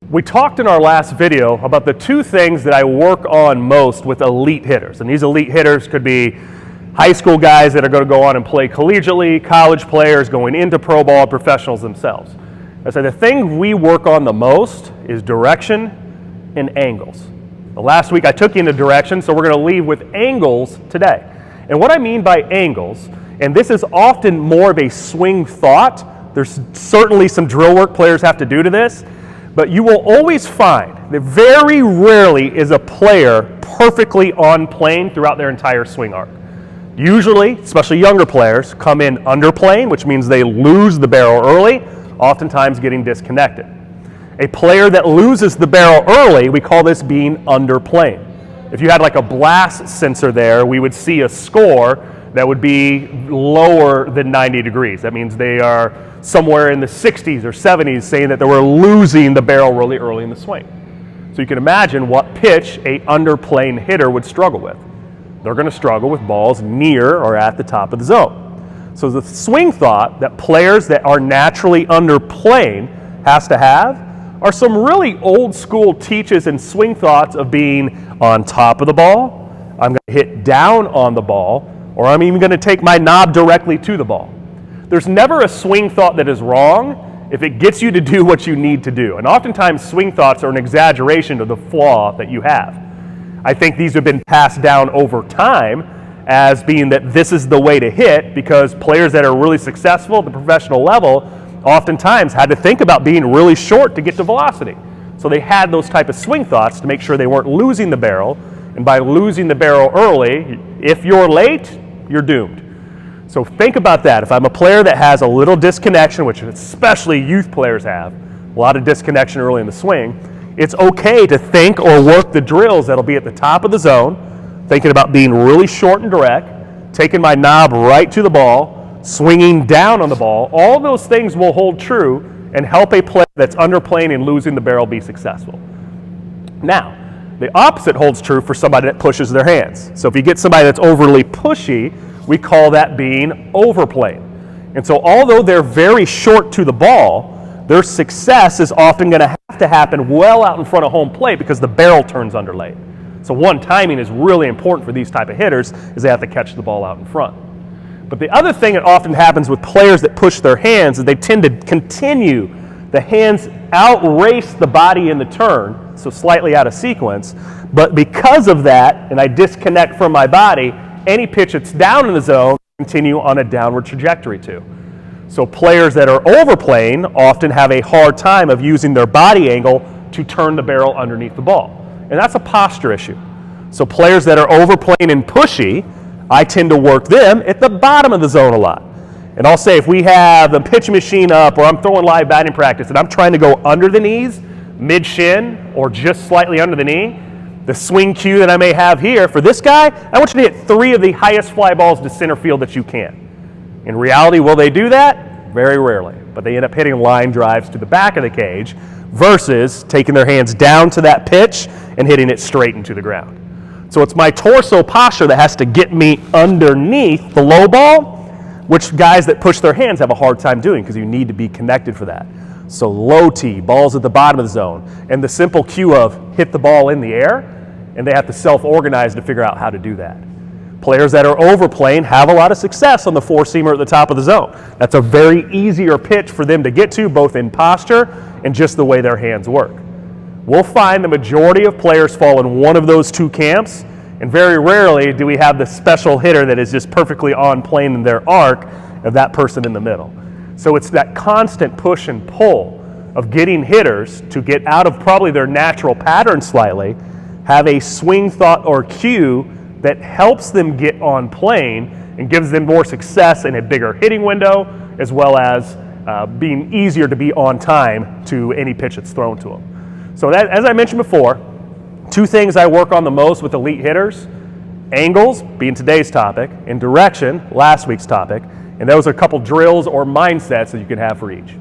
We talked in our last video about the two things that I work on most with elite hitters. And these elite hitters could be high school guys that are going to go on and play collegiately, college players going into pro ball, professionals themselves. I said the thing we work on the most is direction and angles. The last week I took you into direction, so we're going to leave with angles today. And what I mean by angles, and this is often more of a swing thought, there's certainly some drill work players have to do to this, but you will always find that very rarely is a player perfectly on plane throughout their entire swing arc. Usually, especially younger players, come in under plane, which means they lose the barrel early, oftentimes getting disconnected. A player that loses the barrel early, we call this being under plane. If you had like a blast sensor there, we would see a score that would be lower than 90 degrees. That means they are somewhere in the 60s or 70s saying that they were losing the barrel really early in the swing. So you can imagine what pitch a underplane hitter would struggle with. They're going to struggle with balls near or at the top of the zone. So the swing thought that players that are naturally underplane has to have are some really old school teaches and swing thoughts of being on top of the ball, I'm going to hit down on the ball, or I'm even going to take my knob directly to the ball. There's never a swing thought that is wrong if it gets you to do what you need to do. And oftentimes swing thoughts are an exaggeration of the flaw that you have. I think these have been passed down over time as being that this is the way to hit because players that are really successful at the professional level oftentimes had to think about being really short to get to velocity. So they had those type of swing thoughts to make sure they weren't losing the barrel. And by losing the barrel early, if you're late, you're doomed. So think about that. If I'm a player that has a little disconnection, which especially youth players have, a lot of disconnection early in the swing, it's okay to think or work the drills that'll be at the top of the zone, thinking about being really short and direct, taking my knob right to the ball, swinging down on the ball. All those things will hold true and help a player that's underplaying and losing the barrel be successful. Now, the opposite holds true for somebody that pushes their hands. So if you get somebody that's overly pushy, we call that being overplaying. And so although they're very short to the ball, their success is often going to have to happen well out in front of home plate because the barrel turns underlay. So one, timing is really important for these type of hitters is they have to catch the ball out in front. But the other thing that often happens with players that push their hands is they tend to continue the hands outrace the body in the turn, so slightly out of sequence. But because of that, and I disconnect from my body, any pitch that's down in the zone continue on a downward trajectory too. So players that are overplaying often have a hard time of using their body angle to turn the barrel underneath the ball. And that's a posture issue. So players that are overplaying and pushy, I tend to work them at the bottom of the zone a lot. And I'll say if we have the pitch machine up or I'm throwing live batting practice and I'm trying to go under the knees, mid-shin, or just slightly under the knee, the swing cue that I may have here, for this guy, I want you to hit 3 of the highest fly balls to center field that you can. In reality, will they do that? Very rarely. But they end up hitting line drives to the back of the cage versus taking their hands down to that pitch and hitting it straight into the ground. So it's my torso posture that has to get me underneath the low ball, which guys that push their hands have a hard time doing because you need to be connected for that. So low tee, balls at the bottom of the zone, and the simple cue of hit the ball in the air, and they have to self-organize to figure out how to do that. Players that are overplaying have a lot of success on the four-seamer at the top of the zone. That's a very easier pitch for them to get to, both in posture and just the way their hands work. We'll find the majority of players fall in one of those two camps, and very rarely do we have the special hitter that is just perfectly on plane in their arc of that person in the middle. So it's that constant push and pull of getting hitters to get out of probably their natural pattern slightly, have a swing thought or cue that helps them get on plane and gives them more success in a bigger hitting window, as well as being easier to be on time to any pitch that's thrown to them. So that, as I mentioned before, 2 things I work on the most with elite hitters: angles, being today's topic, and direction, last week's topic. And those are a couple drills or mindsets that you can have for each.